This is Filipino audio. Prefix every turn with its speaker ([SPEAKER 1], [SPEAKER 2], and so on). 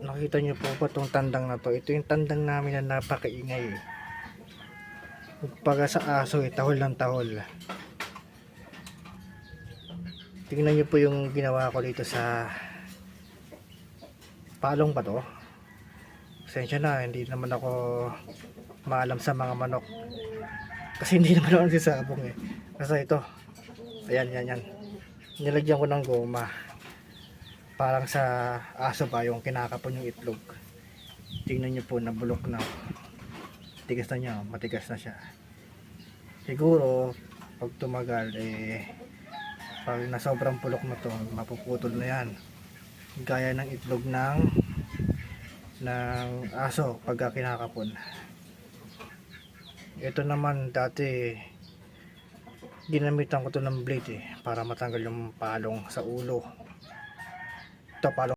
[SPEAKER 1] Nakita niyo po ba itong tandang na to? Ito yung tandang namin na napakaingay. Pagka sa aso, tahol ng tahol. Tingnan niyo po yung ginawa ko dito sa palong ba to? Pasensya na, hindi naman ako maalam sa mga manok. Kasi hindi naman ako nagsisabong eh. Kasi ito, ayan, yan. Nilagyan ko ng goma. Parang sa aso ba yung kinakapon yung itlog. Tingnan nyo po, nabulok na. Tigas na niya, matigas na siya. Siguro pag tumagal pag nasobrang bulok na to, mapuputol na yan. Gaya ng itlog ng aso pagka kinakapon. Ito naman dati ginamitan ko to ng blade para matanggal yung palong sa ulo. Ito palong